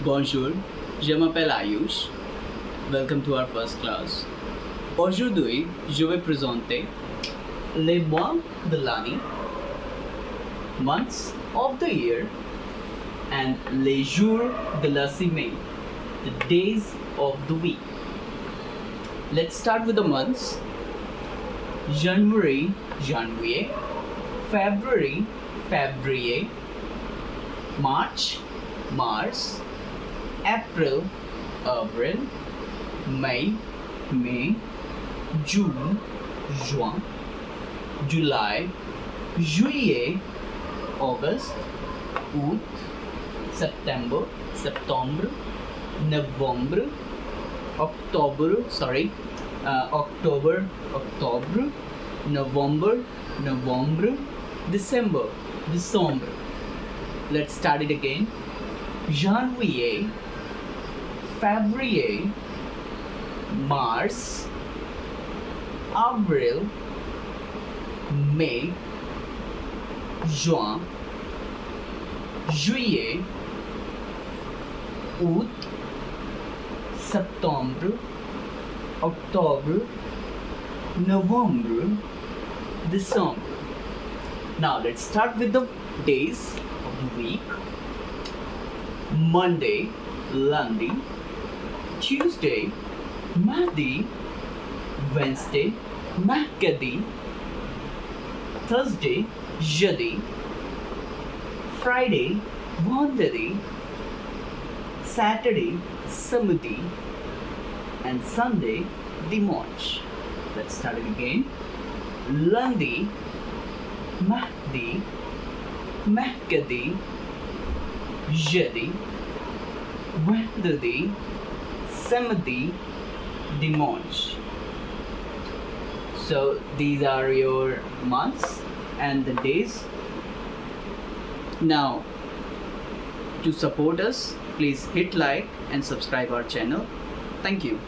Bonjour, je m'appelle Ayush. Welcome to our first class. Aujourd'hui, je vais présenter les mois de l'année, months of the year, and les jours de la semaine, the days of the week. Let's start with the months. January, janvier, February, février, March, mars, April, avril, May, mai, June, juin, July, juillet, August, août, septembre, septembre, novembre, october, october, November, November, December, December. Let's start it again. Janvier, février, mars, avril, mai, juin, juillet, août, septembre, october, November, December. Now let's start with the days of the week. Monday, lundi, Tuesday, mardi, Wednesday, mercredi, Thursday, jeudi, Friday, vendredi, Saturday, samedi, and Sunday, dimanche. Let's start it again. Lundi, mardi, mercredi, jeudi, vendredi, samedi, dimanche. So these are your months and the days. Now, to support us, please hit like and subscribe our channel. Thank you.